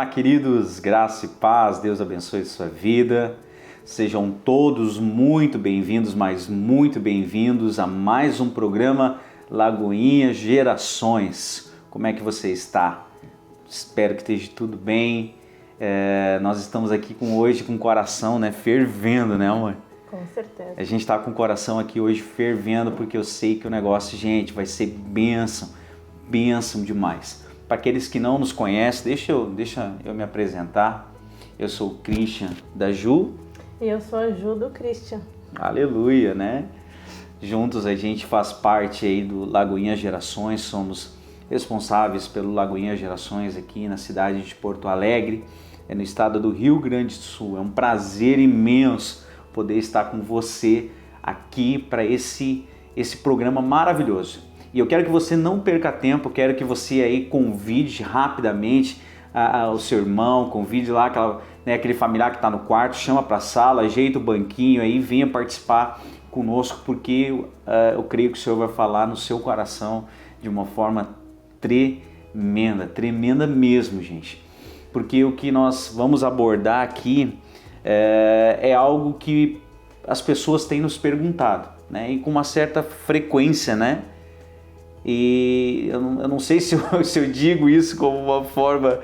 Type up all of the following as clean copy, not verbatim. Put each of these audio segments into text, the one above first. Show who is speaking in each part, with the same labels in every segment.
Speaker 1: Olá, queridos, graça e paz, Deus abençoe sua vida. Sejam todos muito bem-vindos, mas muito bem-vindos a mais um programa Lagoinha Gerações. Como é que você está? Espero que esteja tudo bem. Nós estamos aqui hoje com o coração, fervendo, amor?
Speaker 2: Com certeza.
Speaker 1: A gente está com o coração aqui hoje fervendo porque eu sei que o negócio, gente, vai ser bênção demais. Para aqueles que não nos conhecem, deixa eu me apresentar. Eu sou o Christian da Ju.
Speaker 2: E eu sou a Ju do Christian.
Speaker 1: Aleluia, né? Juntos a gente faz parte aí do Lagoinha Gerações, somos responsáveis pelo Lagoinha Gerações aqui na cidade de Porto Alegre, no estado do Rio Grande do Sul. É um prazer imenso poder estar com você aqui para esse programa maravilhoso. E eu quero que você não perca tempo, quero que você aí convide rapidamente o seu irmão, convide lá aquele familiar que está no quarto, chama para a sala, ajeita o banquinho aí, venha participar conosco, porque eu creio que o Senhor vai falar no seu coração de uma forma tremenda mesmo, gente. Porque o que nós vamos abordar aqui é algo que as pessoas têm nos perguntado, e com uma certa frequência, E eu não sei se eu digo isso como uma forma,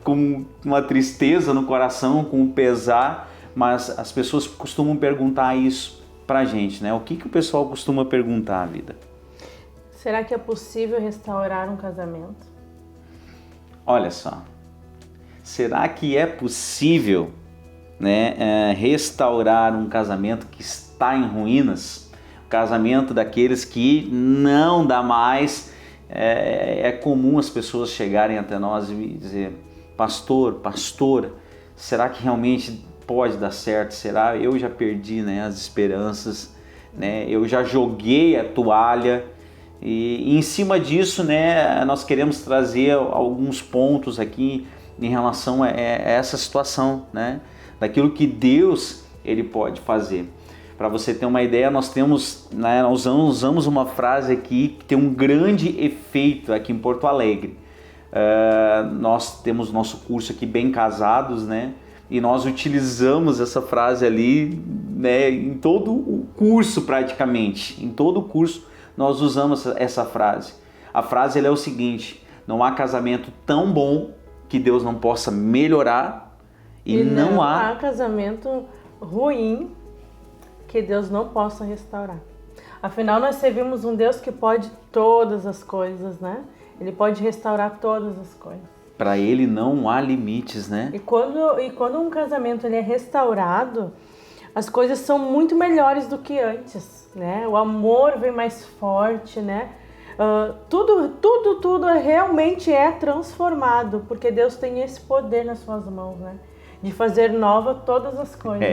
Speaker 1: com uma tristeza no coração, com um pesar, mas as pessoas costumam perguntar isso pra gente, O que o pessoal costuma perguntar, vida?
Speaker 2: Será que é possível restaurar um casamento?
Speaker 1: Olha só, será que é possível, restaurar um casamento que está em ruínas? Casamento daqueles que não dá mais. É comum as pessoas chegarem até nós e dizer: pastora, será que realmente pode dar certo? Será? Eu já perdi as esperanças, eu já joguei a toalha. E em cima disso, nós queremos trazer alguns pontos aqui em relação a essa situação, daquilo que Deus ele pode fazer. Para você ter uma ideia, nós usamos uma frase aqui que tem um grande efeito aqui em Porto Alegre. Nós temos nosso curso aqui, Bem Casados, e nós utilizamos essa frase ali, em todo o curso praticamente. Em todo o curso nós usamos essa frase. A frase é o seguinte: não há casamento tão bom que Deus não possa melhorar e não há
Speaker 2: casamento ruim que Deus não possa restaurar. Afinal, nós servimos um Deus que pode todas as coisas, Ele pode restaurar todas as coisas.
Speaker 1: Para Ele não há limites,
Speaker 2: E quando um casamento ele é restaurado, as coisas são muito melhores do que antes, O amor vem mais forte, Tudo realmente é transformado, porque Deus tem esse poder nas suas mãos, de fazer nova todas as coisas.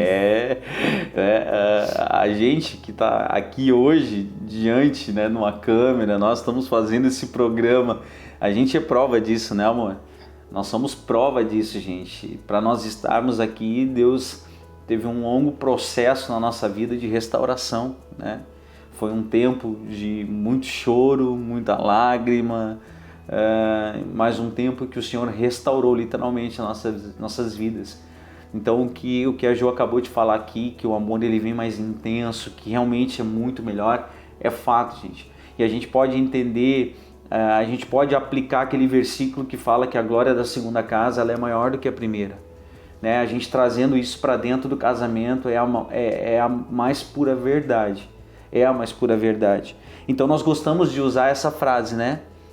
Speaker 1: A gente que está aqui hoje diante, numa câmera, nós estamos fazendo esse programa, a gente é prova disso, amor? Nós somos prova disso, gente. Para nós estarmos aqui, Deus teve um longo processo na nossa vida de restauração, Foi um tempo de muito choro, muita lágrima, mais um tempo que o Senhor restaurou literalmente nossas vidas. Então o que a Jo acabou de falar aqui, que o amor ele vem mais intenso, que realmente é muito melhor, é fato, gente. E a gente pode entender, a gente pode aplicar aquele versículo que fala que a glória da segunda casa ela é maior do que a primeira. A gente trazendo isso para dentro do casamento é a mais pura verdade. É a mais pura verdade. Então nós gostamos de usar essa frase,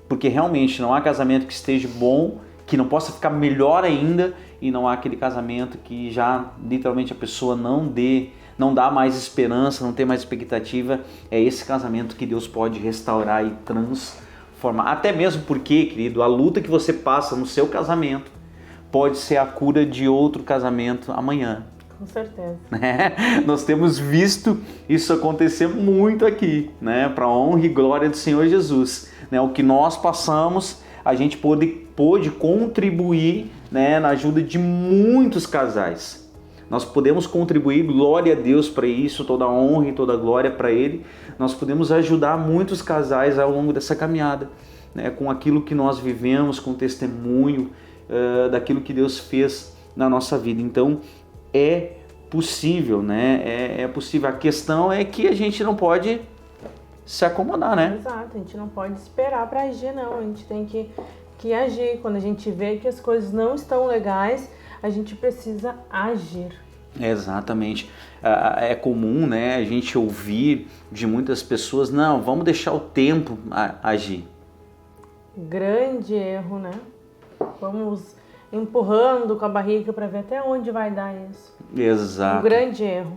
Speaker 1: Porque realmente não há casamento que esteja bom, que não possa ficar melhor ainda, e não há aquele casamento que já literalmente a pessoa não dá mais esperança, não tem mais expectativa. É esse casamento que Deus pode restaurar e transformar. Até mesmo porque, querido, a luta que você passa no seu casamento pode ser a cura de outro casamento amanhã.
Speaker 2: Com certeza.
Speaker 1: Nós temos visto isso acontecer muito aqui, para a honra e glória do Senhor Jesus. O que nós passamos, a gente pôde contribuir, na ajuda de muitos casais. Nós podemos contribuir, glória a Deus para isso, toda a honra e toda a glória para Ele. Nós podemos ajudar muitos casais ao longo dessa caminhada, com aquilo que nós vivemos, com o testemunho daquilo que Deus fez na nossa vida. Então, é possível, né? É possível. A questão é que a gente não pode se acomodar, né?
Speaker 2: Exato, a gente não pode esperar para agir, não. A gente tem que agir. Quando a gente vê que as coisas não estão legais, a gente precisa agir.
Speaker 1: Exatamente. É comum, né, a gente ouvir de muitas pessoas, não, vamos deixar o tempo agir. Grande
Speaker 2: erro, né? Vamos empurrando com a barriga para ver até onde vai dar isso.
Speaker 1: Exato.
Speaker 2: Um grande erro.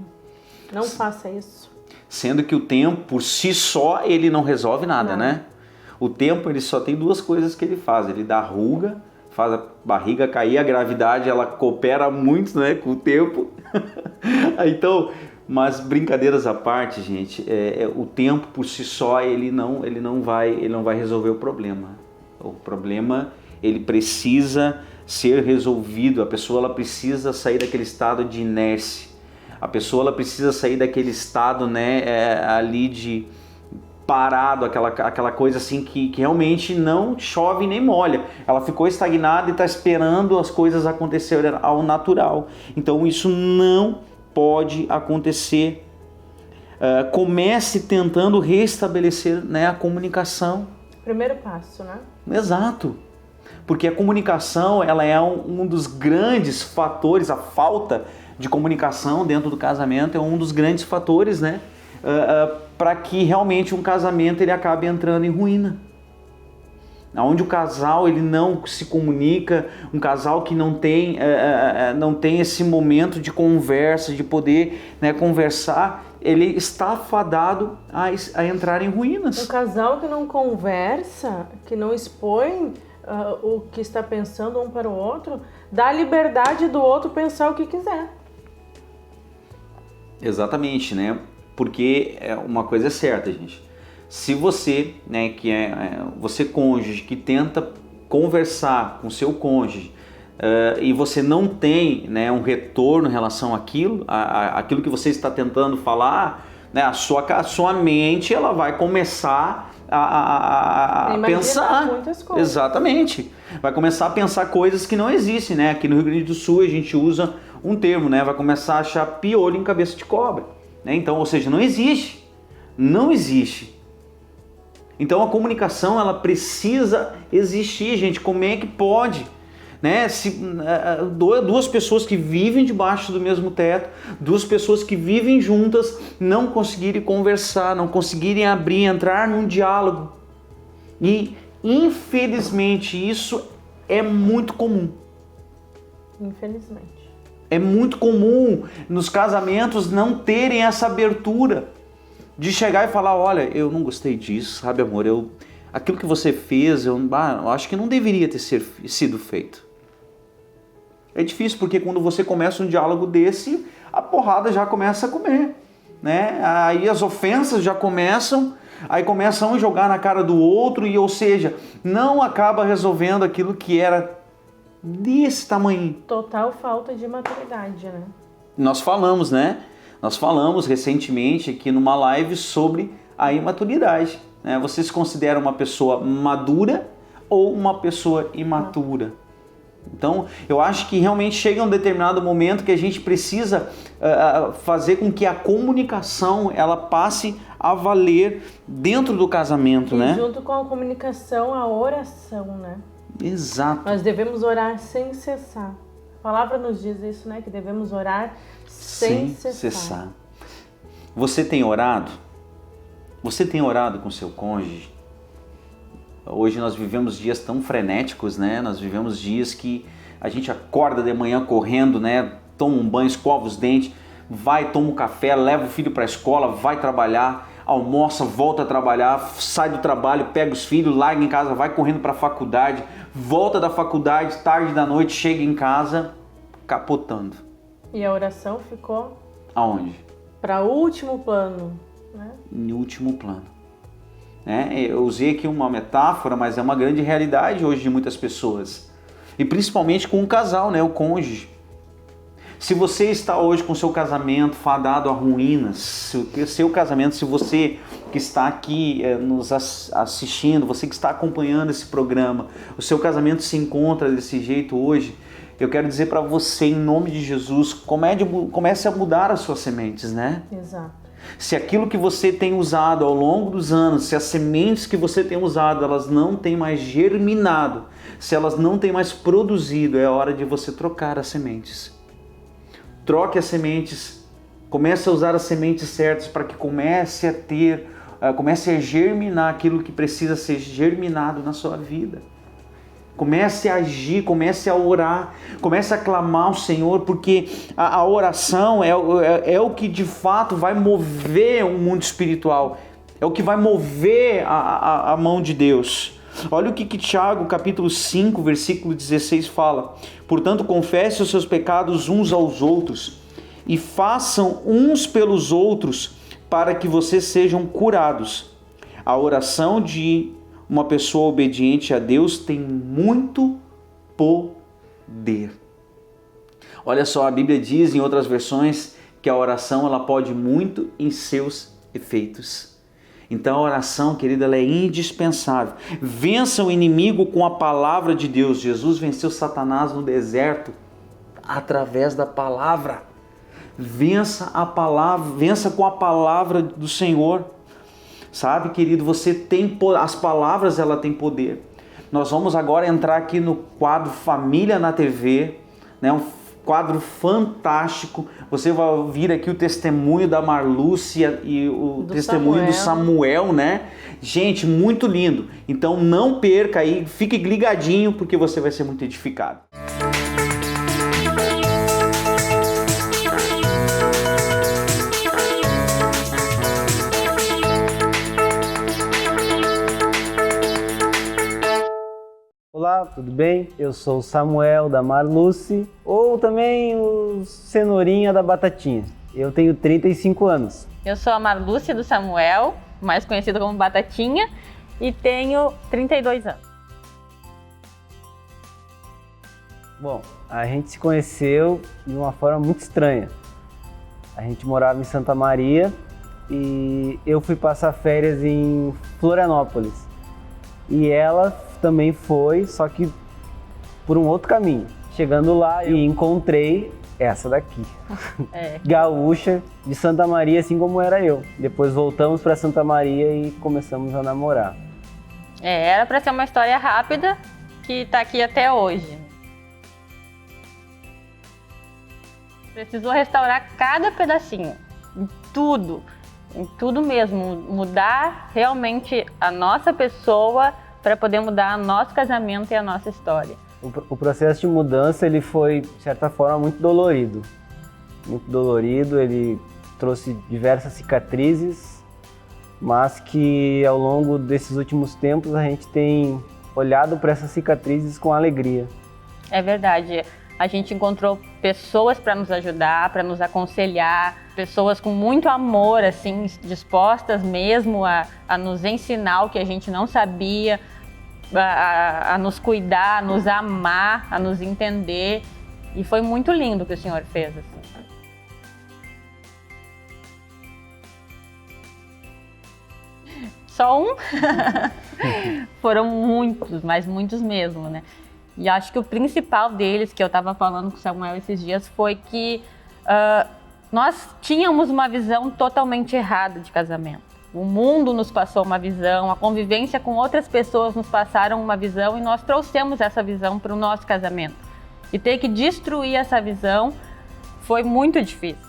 Speaker 2: Não faça isso.
Speaker 1: Sendo que o tempo, por si só, ele não resolve nada, né? O tempo, ele só tem duas coisas que ele faz. Ele dá ruga, faz a barriga cair, a gravidade, ela coopera muito, né, com o tempo. Então, mas brincadeiras à parte, gente, o tempo por si só, ele não vai resolver o problema. O problema, ele precisa ser resolvido. A pessoa, ela precisa sair daquele estado de inércia. A pessoa, ela precisa sair daquele estado, né, ali de parado, aquela coisa assim que realmente não chove nem molha. Ela ficou estagnada e está esperando as coisas acontecerem ao natural. Então isso não pode acontecer. Comece tentando restabelecer, né, a comunicação.
Speaker 2: Primeiro passo, né?
Speaker 1: Exato. Porque a comunicação, ela é um dos grandes fatores, a falta de comunicação dentro do casamento é um dos grandes fatores, né? Para que realmente um casamento ele acabe entrando em ruína. Onde o casal ele não se comunica, um casal que não tem esse momento de conversa, de poder, né, conversar, ele está fadado a entrar em ruínas.
Speaker 2: Um casal que não conversa, que não expõe o que está pensando um para o outro, dá a liberdade do outro pensar o que quiser.
Speaker 1: Exatamente, né? Porque uma coisa é certa, gente. Se você, né, você cônjuge, que tenta conversar com seu cônjuge e você não tem, né, um retorno em relação àquilo, aquilo que você está tentando falar, né, a sua mente ela vai começar a pensar.
Speaker 2: Muitas coisas.
Speaker 1: Exatamente. Vai começar a pensar coisas que não existem, né? Aqui no Rio Grande do Sul a gente usa um termo, né? Vai começar a achar piolho em cabeça de cobra. Né? Então, ou seja, não existe. Não existe. Então a comunicação ela precisa existir, gente. Como é que pode? Né? Se duas pessoas que vivem debaixo do mesmo teto, duas pessoas que vivem juntas, não conseguirem conversar, não conseguirem abrir, entrar num diálogo. E infelizmente isso é muito comum.
Speaker 2: Infelizmente.
Speaker 1: É muito comum nos casamentos não terem essa abertura de chegar e falar, olha, eu não gostei disso, sabe, amor? Aquilo que você fez, eu acho que não deveria ter sido feito. É difícil porque quando você começa um diálogo desse, a porrada já começa a comer, né? Aí as ofensas já começam, aí começam a jogar na cara do outro e, ou seja, não acaba resolvendo aquilo que era desse tamanho.
Speaker 2: Total falta de maturidade, né?
Speaker 1: Nós falamos, né? Nós falamos recentemente aqui numa live sobre a imaturidade. Né? Você se considera uma pessoa madura ou uma pessoa imatura? Então, eu acho que realmente chega um determinado momento que a gente precisa fazer com que a comunicação ela passe a valer dentro do casamento, né?
Speaker 2: E junto com a comunicação, a oração, né?
Speaker 1: Exato.
Speaker 2: Nós devemos orar sem cessar. A palavra nos diz isso, né? Que devemos orar sem cessar.
Speaker 1: Você tem orado? Você tem orado com seu cônjuge? Hoje nós vivemos dias tão frenéticos, né? Nós vivemos dias que a gente acorda de manhã correndo, né? Toma um banho, escova os dentes, vai, toma um café, leva o filho para a escola, vai trabalhar, almoça, volta a trabalhar, sai do trabalho, pega os filhos, larga em casa, vai correndo para a faculdade, volta da faculdade, tarde da noite, chega em casa, capotando.
Speaker 2: E a oração ficou?
Speaker 1: Aonde?
Speaker 2: Para último plano, né?
Speaker 1: Em último plano. Eu usei aqui uma metáfora, mas é uma grande realidade hoje de muitas pessoas. E principalmente com o casal, né? O cônjuge. Se você está hoje com o seu casamento fadado a ruínas, seu casamento, se você que está aqui nos assistindo, você que está acompanhando esse programa, o seu casamento se encontra desse jeito hoje, eu quero dizer para você, em nome de Jesus, comece a mudar as suas sementes, né?
Speaker 2: Exato.
Speaker 1: Se aquilo que você tem usado ao longo dos anos, se as sementes que você tem usado, elas não têm mais germinado, se elas não têm mais produzido, é hora de você trocar as sementes. Troque as sementes, comece a usar as sementes certas para que comece a germinar aquilo que precisa ser germinado na sua vida. Comece a agir, comece a orar, comece a clamar ao Senhor, porque a oração é o que de fato vai mover o mundo espiritual, é o que vai mover a mão de Deus. Olha o que Tiago, capítulo 5, versículo 16 fala: portanto, confesse os seus pecados uns aos outros e façam uns pelos outros para que vocês sejam curados. A oração de uma pessoa obediente a Deus tem muito poder. Olha só, a Bíblia diz em outras versões que a oração ela pode muito em seus efeitos. Então a oração, querida, ela é indispensável. Vença o inimigo com a palavra de Deus. Jesus venceu Satanás no deserto através da palavra. Vença a palavra, vença com a palavra do Senhor. Sabe, querido, você tem as palavras, ela tem poder. Nós vamos agora entrar aqui no quadro Família na TV, né? Um quadro fantástico. Você vai ouvir aqui o testemunho da Marlúcia e o testemunho do Samuel, né? Gente, muito lindo. Então não perca aí, fique ligadinho porque você vai ser muito edificado.
Speaker 3: Olá, tudo bem? Eu sou o Samuel da Marluce, ou também o Cenourinha da Batatinha. Eu tenho 35 anos.
Speaker 4: Eu sou a Marlúcia do Samuel, mais conhecida como Batatinha, e tenho 32 anos.
Speaker 3: Bom, a gente se conheceu de uma forma muito estranha. A gente morava em Santa Maria e eu fui passar férias em Florianópolis. E ela também foi, só que por um outro caminho. Chegando lá, eu encontrei essa daqui. Gaúcha de Santa Maria, assim como era eu. Depois voltamos para Santa Maria e começamos a namorar.
Speaker 4: Era para ser uma história rápida que está aqui até hoje. Precisou restaurar cada pedacinho, em tudo mesmo, mudar realmente a nossa pessoa para poder mudar o nosso casamento e a nossa história.
Speaker 3: O processo de mudança ele foi, de certa forma, muito dolorido. Muito dolorido, ele trouxe diversas cicatrizes, mas que ao longo desses últimos tempos a gente tem olhado para essas cicatrizes com alegria. É
Speaker 4: verdade. A gente encontrou pessoas para nos ajudar, para nos aconselhar, pessoas com muito amor, assim, dispostas mesmo a nos ensinar o que a gente não sabia, a nos cuidar, a nos amar, a nos entender. E foi muito lindo o que o Senhor fez. Assim. Só um? Foram muitos, mas muitos mesmo, né? E acho que o principal deles, que eu estava falando com o Samuel esses dias, foi que nós tínhamos uma visão totalmente errada de casamento. O mundo nos passou uma visão, a convivência com outras pessoas nos passaram uma visão e nós trouxemos essa visão para o nosso casamento. E ter que destruir essa visão foi muito difícil.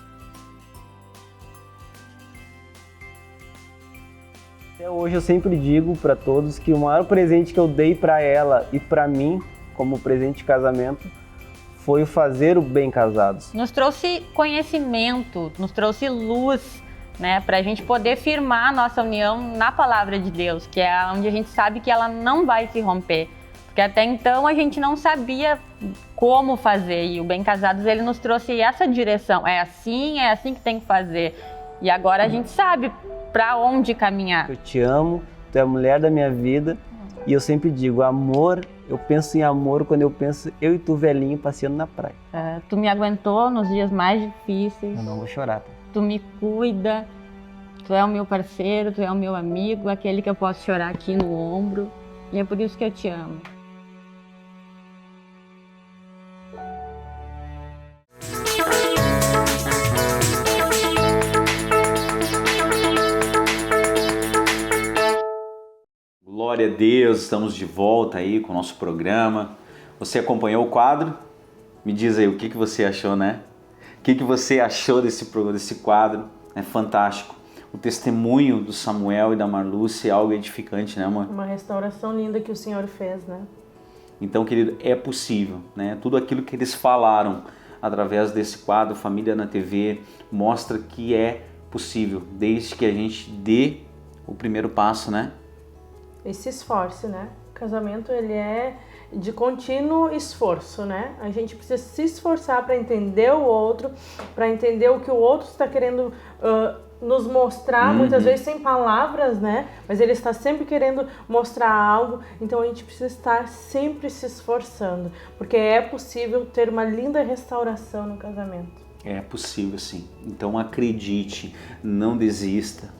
Speaker 3: Até hoje eu sempre digo para todos que o maior presente que eu dei para ela e para mim, como presente de casamento, foi o fazer o Bem Casados.
Speaker 4: Nos trouxe conhecimento, nos trouxe luz, né, para a gente poder firmar a nossa união na palavra de Deus, que é onde a gente sabe que ela não vai se romper. Porque até então a gente não sabia como fazer, e o Bem Casados ele nos trouxe essa direção. É assim que tem que fazer. E agora a gente sabe para onde caminhar.
Speaker 3: Eu te amo, tu é a mulher da minha vida, e eu sempre digo, amor Eu penso em amor quando eu penso eu e tu velhinho passeando na praia.
Speaker 4: Tu me aguentou nos dias mais difíceis.
Speaker 3: Eu não vou chorar, tá?
Speaker 4: Tu me cuida. Tu é o meu parceiro, tu é o meu amigo, aquele que eu posso chorar aqui no ombro. E é por isso que eu te amo.
Speaker 1: Glória a Deus, estamos de volta aí com o nosso programa. Você acompanhou o quadro? Me diz aí o que você achou, né? O que você achou desse quadro? É fantástico. O testemunho do Samuel e da Marluce é algo edificante, né, amor?
Speaker 2: Uma restauração linda que o Senhor fez, né?
Speaker 1: Então, querido, é possível, né? Tudo aquilo que eles falaram através desse quadro Família na TV mostra que é possível, desde que a gente dê o primeiro passo, né?
Speaker 2: E se esforce, né? O casamento, ele é de contínuo esforço, né? A gente precisa se esforçar para entender o outro, para entender o que o outro está querendo nos mostrar, muitas vezes sem palavras, né? Mas ele está sempre querendo mostrar algo, então a gente precisa estar sempre se esforçando, porque é possível ter uma linda restauração no casamento.
Speaker 1: É possível, sim. Então acredite, não desista,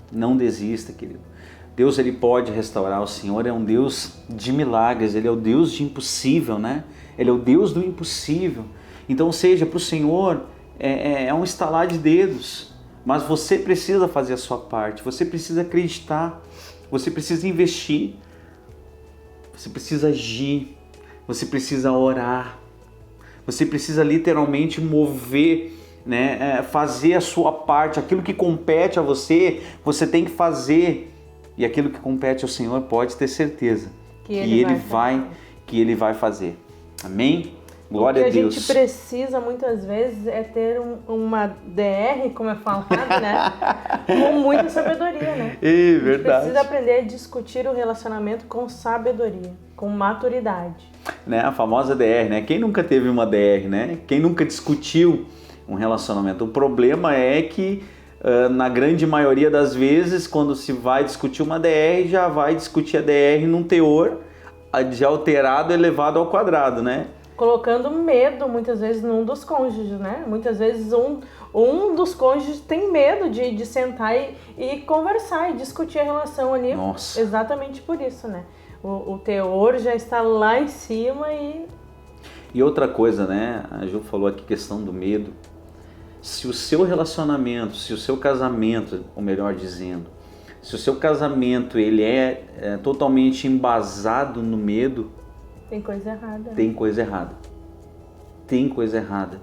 Speaker 1: querido. Deus, ele pode restaurar. O Senhor é um Deus de milagres, ele é o Deus de impossível, né? Ele é o Deus do impossível. Então, seja para o Senhor, é um estalar de dedos, mas você precisa fazer a sua parte, você precisa acreditar, você precisa investir, você precisa agir, você precisa orar, você precisa literalmente mover, né? Fazer a sua parte, aquilo que compete a você, você tem que fazer. E aquilo que compete ao Senhor, pode ter certeza que Ele vai fazer. Amém? Glória a Deus.
Speaker 2: O que a gente precisa muitas vezes é ter uma DR, como é falado, né? Com muita sabedoria, né?
Speaker 1: É verdade.
Speaker 2: A gente precisa aprender a discutir o relacionamento com sabedoria, com maturidade.
Speaker 1: Né? A famosa DR, né? Quem nunca teve uma DR, né? Quem nunca discutiu um relacionamento? O problema é que na grande maioria das vezes, quando se vai discutir uma DR, já vai discutir a DR num teor de alterado elevado ao quadrado, né?
Speaker 2: Colocando medo, muitas vezes, num dos cônjuges, né? Muitas vezes um dos cônjuges tem medo de sentar e conversar e discutir a relação ali.
Speaker 1: Nossa.
Speaker 2: Exatamente por isso, né? O teor já está lá em cima
Speaker 1: E outra coisa, né? A Ju falou aqui questão do medo. Se o seu relacionamento, se o seu casamento, ou melhor dizendo, se o seu casamento ele é totalmente embasado no medo,
Speaker 2: tem coisa errada.
Speaker 1: Tem coisa errada. Tem coisa errada.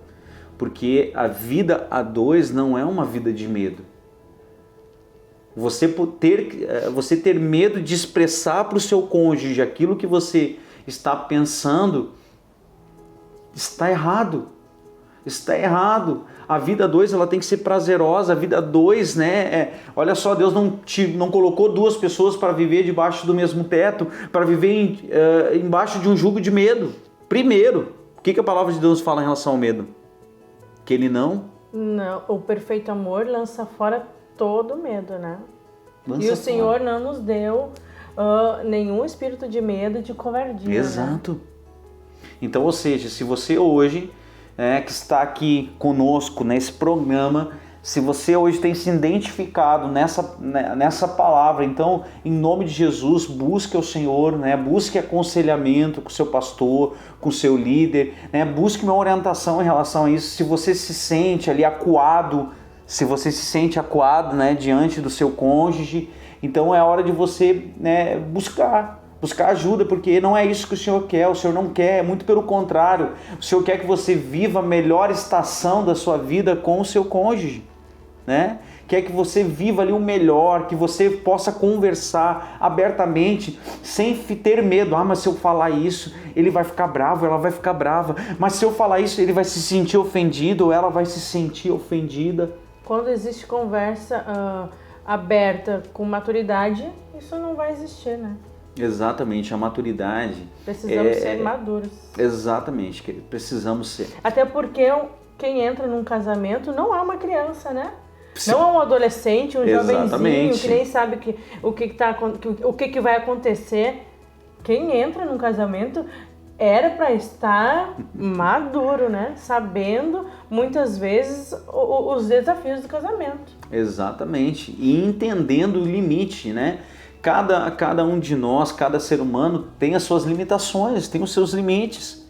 Speaker 1: Porque a vida a dois não é uma vida de medo. Você ter medo de expressar para o seu cônjuge aquilo que você está pensando está errado. Está errado. A vida a dois ela tem que ser prazerosa. A vida a dois, né? Olha só, Deus não colocou duas pessoas para viver debaixo do mesmo teto, para viver embaixo de um jugo de medo. Primeiro, o que a palavra de Deus fala em relação ao medo? Que ele não,
Speaker 2: o perfeito amor lança fora todo medo, né? E o Senhor não nos deu nenhum espírito de medo, de covardia.
Speaker 1: Exato.
Speaker 2: Né?
Speaker 1: Então, ou seja, se você hoje que está aqui conosco nesse programa, se você hoje tem se identificado nessa palavra, então, em nome de Jesus, busque o Senhor, né? Busque aconselhamento com o seu pastor, com o seu líder, né? Busque uma orientação em relação a isso. Se você se sente ali acuado, né, diante do seu cônjuge, então é hora de você, né, buscar ajuda, porque não é isso que o Senhor quer. O Senhor não quer, muito pelo contrário, o Senhor quer que você viva a melhor estação da sua vida com o seu cônjuge, né? Quer que você viva ali o melhor, que você possa conversar abertamente, sem ter medo. Mas se eu falar isso, ele vai ficar bravo, ela vai ficar brava. Mas se eu falar isso, ele vai se sentir ofendido ou ela vai se sentir ofendida.
Speaker 2: Quando existe conversa aberta com maturidade, isso não vai existir, né?
Speaker 1: Exatamente, a maturidade.
Speaker 2: Precisamos ser maduros.
Speaker 1: Exatamente, querido, precisamos ser.
Speaker 2: Até porque quem entra num casamento não é uma criança, né? Sim. Não é um adolescente, um jovenzinho que nem sabe o que vai acontecer. Quem entra num casamento era para estar maduro, né? Sabendo, muitas vezes, os desafios do casamento.
Speaker 1: Exatamente. E entendendo o limite, né? Cada um de nós, cada ser humano tem as suas limitações, tem os seus limites.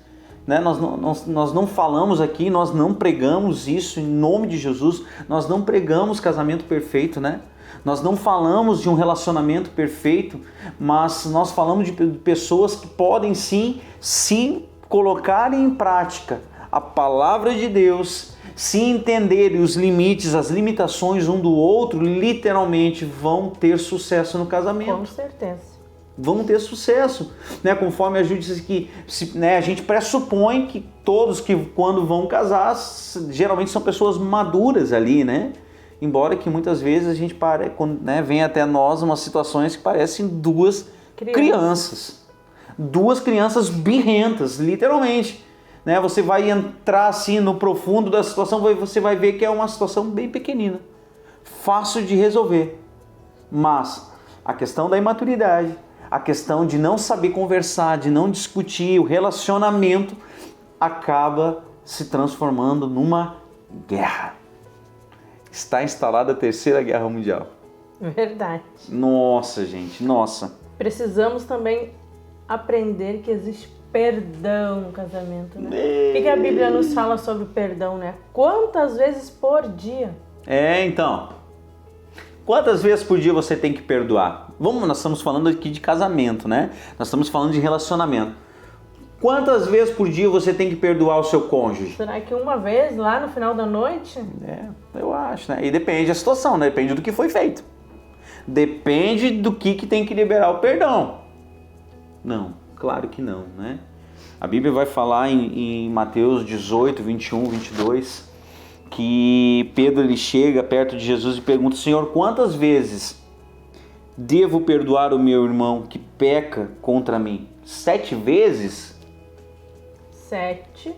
Speaker 1: Né? Nós não falamos aqui, nós não pregamos isso em nome de Jesus, nós não pregamos casamento perfeito, né? Nós não falamos de um relacionamento perfeito, mas nós falamos de pessoas que podem sim se colocarem em prática a palavra de Deus, se entenderem os limites, as limitações um do outro, literalmente vão ter sucesso no casamento.
Speaker 2: Com certeza.
Speaker 1: Vão ter sucesso, né? Conforme a Ju disse que né, a gente pressupõe que todos que quando vão casar, geralmente são pessoas maduras ali, né? Embora que muitas vezes a gente né, vem até nós umas situações que parecem duas crianças. Duas crianças birrentas, literalmente. Né? Você vai entrar assim no profundo da situação, você vai ver que é uma situação bem pequenina, fácil de resolver. Mas a questão da imaturidade, a questão de não saber conversar, de não discutir, o relacionamento acaba se transformando numa guerra. Está instalada a Terceira Guerra Mundial.
Speaker 2: Verdade.
Speaker 1: Nossa, gente, nossa.
Speaker 2: Precisamos também aprender que existe perdão no casamento, né? O que a Bíblia nos fala sobre perdão, né? Quantas vezes por dia?
Speaker 1: Então... Quantas vezes por dia você tem que perdoar? Nós estamos falando aqui de casamento, né? Nós estamos falando de relacionamento. Quantas vezes por dia você tem que perdoar o seu cônjuge?
Speaker 2: Será que uma vez lá no final da noite?
Speaker 1: Eu acho, né? E depende da situação, né? Depende do que foi feito. Depende do que tem que liberar o perdão. Não, claro que não, né? A Bíblia vai falar em Mateus 18, 21, 22... que Pedro ele chega perto de Jesus e pergunta: Senhor, quantas vezes devo perdoar o meu irmão que peca contra mim? 7 vezes?
Speaker 2: 7.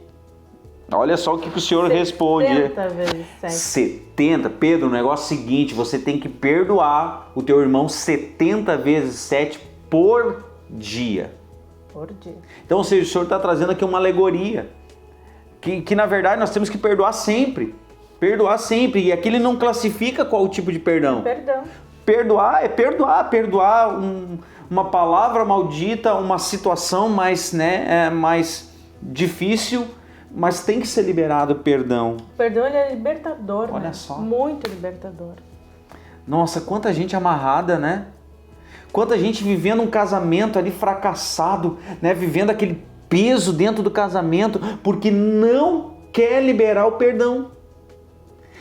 Speaker 1: Olha só o que o Senhor responde.
Speaker 2: 70 vezes 7.
Speaker 1: 70? Pedro, o negócio é o seguinte, você tem que perdoar o teu irmão 70 vezes 7 por dia.
Speaker 2: Por dia.
Speaker 1: Então, ou seja, o Senhor está trazendo aqui uma alegoria. Que na verdade nós temos que perdoar sempre. Perdoar sempre. E aqui ele não classifica qual o tipo de perdão.
Speaker 2: Perdão.
Speaker 1: Perdoar é perdoar. Perdoar uma palavra maldita, uma situação mais, mais difícil, mas tem que ser liberado o perdão.
Speaker 2: O perdão ele é libertador.
Speaker 1: Olha
Speaker 2: né?
Speaker 1: só.
Speaker 2: Muito libertador.
Speaker 1: Nossa, quanta gente amarrada, né? Quanta gente vivendo um casamento ali fracassado, né? Vivendo aquele peso dentro do casamento, porque não quer liberar o perdão.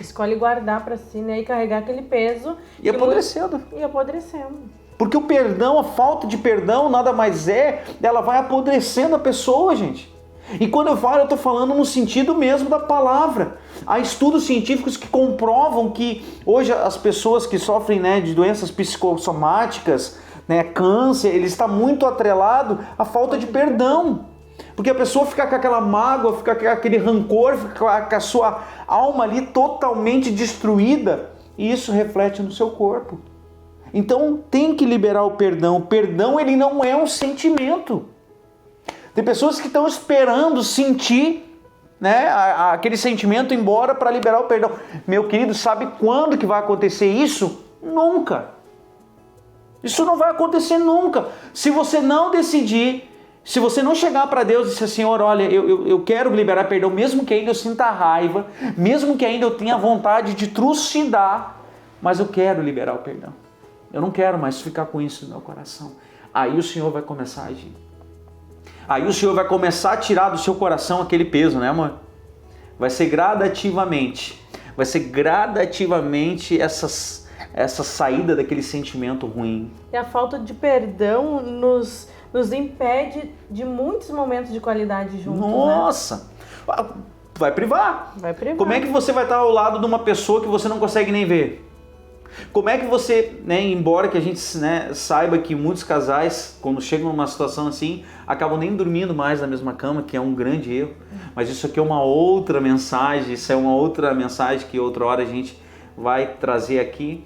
Speaker 2: Escolhe guardar para si, né? E carregar aquele peso.
Speaker 1: E apodrecendo.
Speaker 2: E apodrecendo.
Speaker 1: Porque o perdão, a falta de perdão, nada mais ela vai apodrecendo a pessoa, gente. E quando eu falo, eu estou falando no sentido mesmo da palavra. Há estudos científicos que comprovam que hoje as pessoas que sofrem, né, de doenças psicossomáticas, né, câncer, ele está muito atrelado à falta de perdão. Porque a pessoa fica com aquela mágoa, fica com aquele rancor, fica com a sua alma ali totalmente destruída, e isso reflete no seu corpo. Então tem que liberar o perdão. O perdão ele não é um sentimento. Tem pessoas que estão esperando sentir, né, aquele sentimento embora para liberar o perdão. Meu querido, sabe quando que vai acontecer isso? Nunca. Isso não vai acontecer nunca. Se você não decidir, se você não chegar para Deus e dizer: Senhor, olha, eu quero liberar perdão, mesmo que ainda eu sinta raiva, mesmo que ainda eu tenha vontade de trucidar, mas eu quero liberar o perdão. Eu não quero mais ficar com isso no meu coração. Aí o Senhor vai começar a agir. Aí o Senhor vai começar a tirar do seu coração aquele peso, né, amor? Vai ser gradativamente. Vai ser gradativamente essa saída daquele sentimento ruim.
Speaker 2: E a falta de perdão nos impede de muitos momentos de qualidade juntos.
Speaker 1: Nossa! Né? Vai privar.
Speaker 2: Vai privar.
Speaker 1: Como é que você vai estar ao lado de uma pessoa que você não consegue nem ver? Como é que você, né, embora que a gente, né, saiba que muitos casais, quando chegam numa situação assim, acabam nem dormindo mais na mesma cama, que é um grande erro. Mas isso aqui é uma outra mensagem, isso é uma outra mensagem que outra hora a gente vai trazer aqui.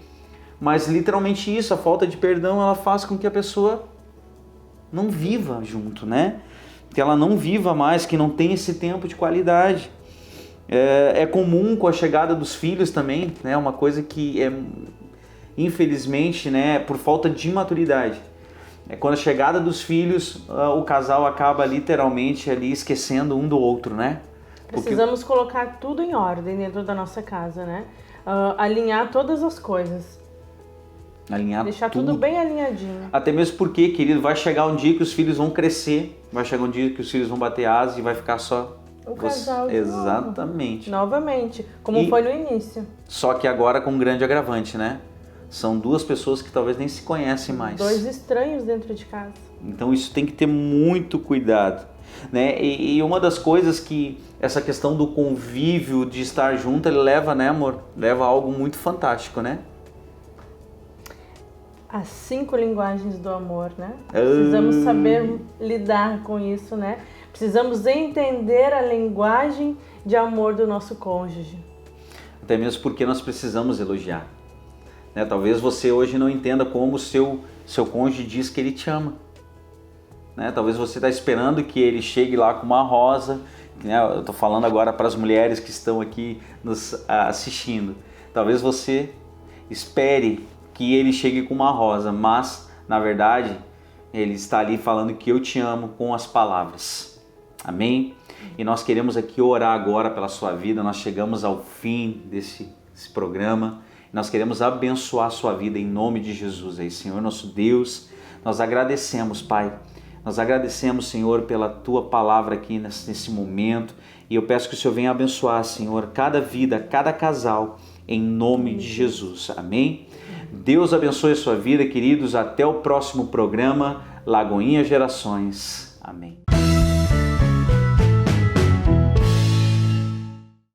Speaker 1: Mas literalmente isso, a falta de perdão, ela faz com que a pessoa não viva junto, né? que ela não viva mais, que não tenha esse tempo de qualidade. É comum com a chegada dos filhos também, né? Uma coisa que é, infelizmente, né, por falta de maturidade. Quando a chegada dos filhos, o casal acaba literalmente ali esquecendo um do outro, né?
Speaker 2: Precisamos colocar tudo em ordem dentro da nossa casa, né? Alinhar todas as coisas.
Speaker 1: Alinhar
Speaker 2: Deixar tudo bem alinhadinho.
Speaker 1: Até mesmo porque, querido, vai chegar um dia que os filhos vão crescer, vai chegar um dia que os filhos vão bater asas e vai ficar só
Speaker 2: o casal de
Speaker 1: exatamente.
Speaker 2: Novamente, como foi no início.
Speaker 1: Só que agora com um grande agravante, né? São duas pessoas que talvez nem se conhecem mais.
Speaker 2: Dois estranhos dentro de casa.
Speaker 1: Então isso tem que ter muito cuidado, né? E uma das coisas que essa questão do convívio, de estar junto, ele leva, né, amor? Leva a algo muito fantástico, né?
Speaker 2: As 5 linguagens do amor, né? Precisamos saber lidar com isso, né? Precisamos entender a linguagem de amor do nosso cônjuge.
Speaker 1: Até mesmo porque nós precisamos elogiar, né? Talvez você hoje não entenda como o seu cônjuge diz que ele te ama, né? Talvez você está esperando que ele chegue lá com uma rosa, né? Eu estou falando agora para as mulheres que estão aqui nos assistindo. Talvez você espere que ele chegue com uma rosa, mas na verdade ele está ali falando que eu te amo com as palavras. Amém? E nós queremos aqui orar agora pela sua vida. Nós chegamos ao fim desse programa. Nós queremos abençoar a sua vida em nome de Jesus. Aí, Senhor nosso Deus, nós agradecemos, Pai. Nós agradecemos, Senhor, pela Tua palavra aqui nesse momento. E eu peço que o Senhor venha abençoar, Senhor, cada vida, cada casal, em nome de Jesus. Amém? Deus abençoe a sua vida, queridos. Até o próximo programa, Lagoinha Gerações. Amém.